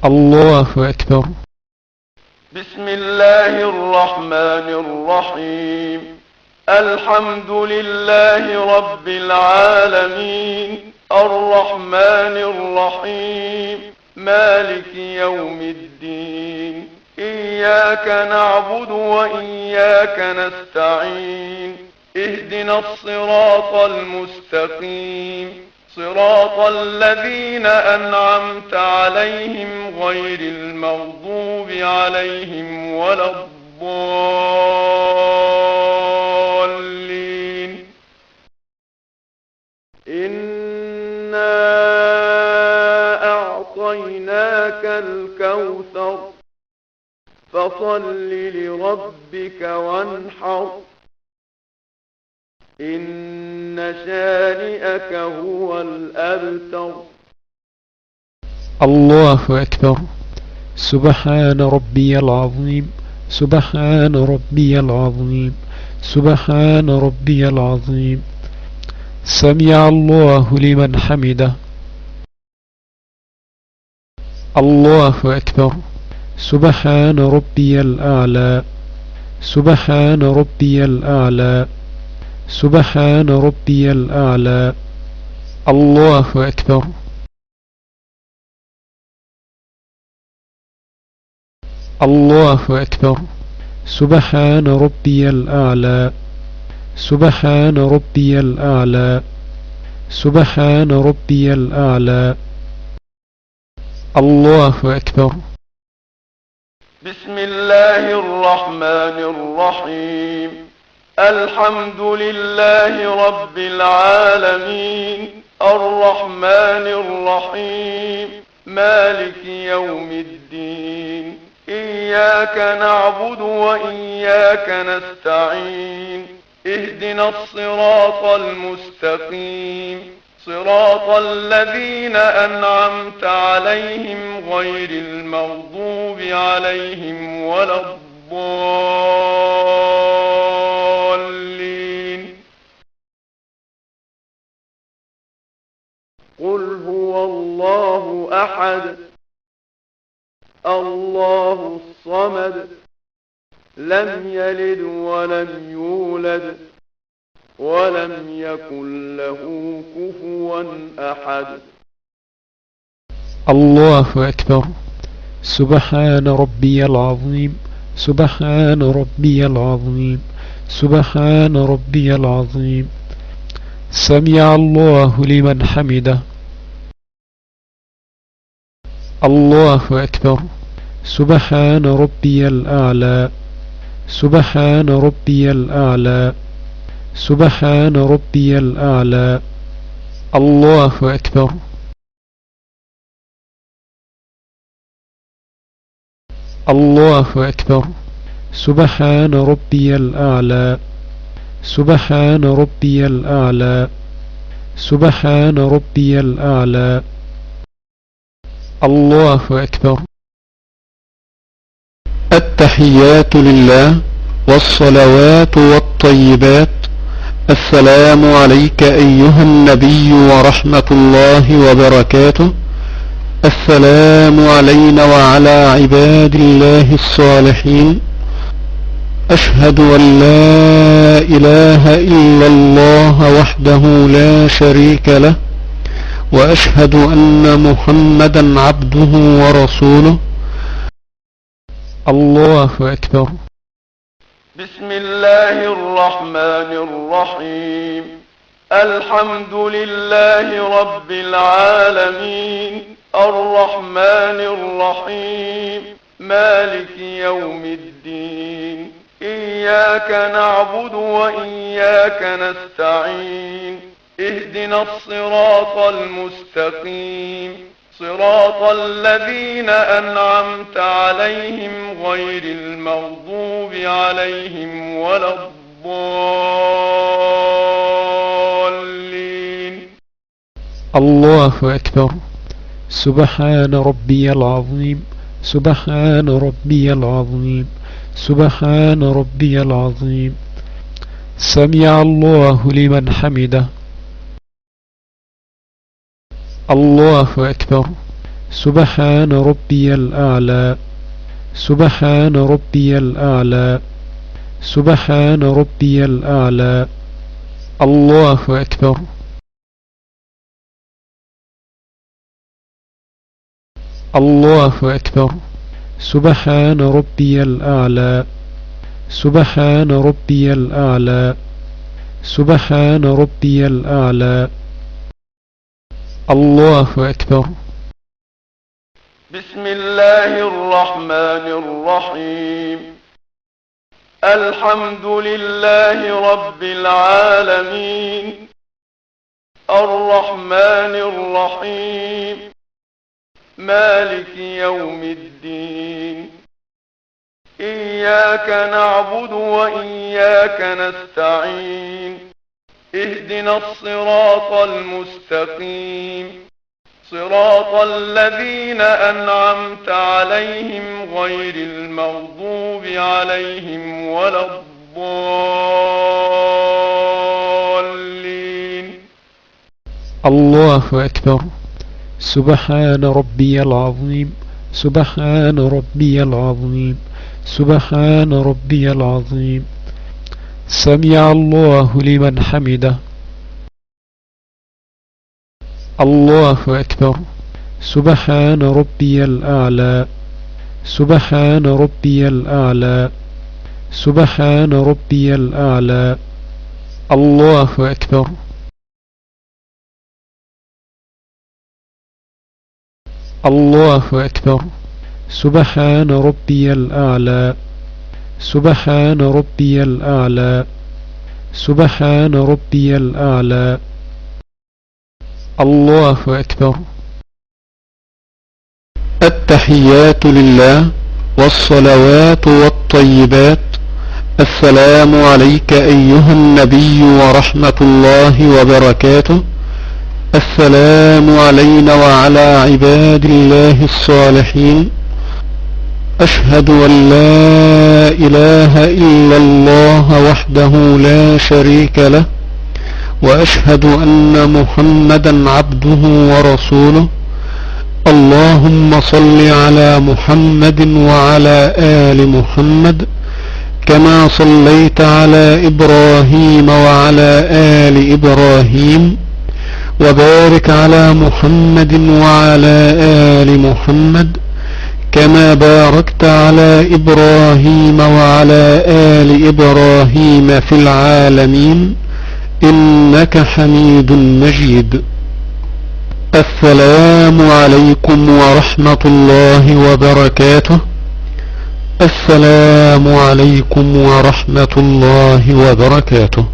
الله أكبر. بسم الله الرحمن الرحيم. الحمد لله رب العالمين، الرحمن الرحيم، مالك يوم الدين. إياك نعبد وإياك نستعين. اهدنا الصراط المستقيم، صراط الذين أنعمت عليهم غير المغضوب عليهم ولا الضالين. إنا أعطيناك الكوثر، فصل لربك وانحر، إن شانئك هو الأبتر. الله أكبر. سبحان ربي العظيم، سبحان ربي العظيم، سبحان ربي العظيم. سمع الله لمن حمده. الله أكبر. سبحان ربي الأعلى، سبحان ربي الأعلى، سبحان ربي الأعلى. الله أكبر. الله أكبر. سبحان ربي الأعلى، سبحان ربي الأعلى، سبحان ربي الأعلى. الله أكبر. بسم الله الرحمن الرحيم. الحمد لله رب العالمين، الرحمن الرحيم، مالك يوم الدين. إياك نعبد وإياك نستعين. اهدنا الصراط المستقيم، صراط الذين أنعمت عليهم غير المغضوب عليهم ولا الضالين. قل هو الله أحد، الله الصمد، لم يلد ولم يولد ولم يكن له كفوا أحد. الله أكبر. سبحان ربي العظيم، سبحان ربي العظيم، سبحان ربي العظيم. سمع الله لمن حمده. الله أكبر. سبحان ربي الأعلى، سبحان ربي الأعلى، سبحان ربي الأعلى. الله أكبر. الله أكبر. سبحان ربي الأعلى، سبحان ربي الأعلى، سبحان ربي الأعلى. الله أكبر. التحيات لله والصلوات والطيبات. السلام عليك أيها النبي ورحمة الله وبركاته. السلام علينا وعلى عباد الله الصالحين. أشهد أن لا إله إلا الله وحده لا شريك له، وأشهد أن محمدا عبده ورسوله. الله أكبر. بسم الله الرحمن الرحيم. الحمد لله رب العالمين، الرحمن الرحيم، مالك يوم الدين. إياك نعبد وإياك نستعين. اهدنا الصراط المستقيم، صراط الذين أنعمت عليهم غير المغضوب عليهم ولا الضالين. الله أكبر. سبحان ربي العظيم، سبحان ربي العظيم، سبحان ربي العظيم. سمع الله لمن حمده. الله أكبر. سبحان ربي الأعلى سبحان ربي الأعلى سبحان ربي الأعلى الله أكبر الله أكبر سبحان ربي الأعلى سبحان ربي الأعلى سبحان ربي الأعلى الله أكبر بسم الله الرحمن الرحيم الحمد لله رب العالمين الرحمن الرحيم مالك يوم الدين إياك نعبد وإياك نستعين اهدنا الصراط المستقيم صراط الذين أنعمت عليهم غير المغضوب عليهم ولا الضالين الله أكبر سبحان ربي العظيم سبحان ربي العظيم سبحان ربي العظيم سمع الله لمن حمده الله أكبر سبحان ربي الأعلى سبحان ربي الأعلى سبحان ربي الأعلى الله أكبر الله أكبر سبحان ربي الأعلى سبحان ربي الأعلى سبحان ربي الأعلى الله أكبر التحيات لله والصلوات والطيبات السلام عليك أيها النبي ورحمة الله وبركاته السلام علينا وعلى عباد الله الصالحين أشهد أن لا إله إلا الله وحده لا شريك له وأشهد أن محمدا عبده ورسوله اللهم صل على محمد وعلى آل محمد كما صليت على إبراهيم وعلى آل إبراهيم وبارك على محمد وعلى آل محمد كما باركت على إبراهيم وعلى آل إبراهيم في العالمين إنك حميد مجيد السلام عليكم ورحمة الله وبركاته السلام عليكم ورحمة الله وبركاته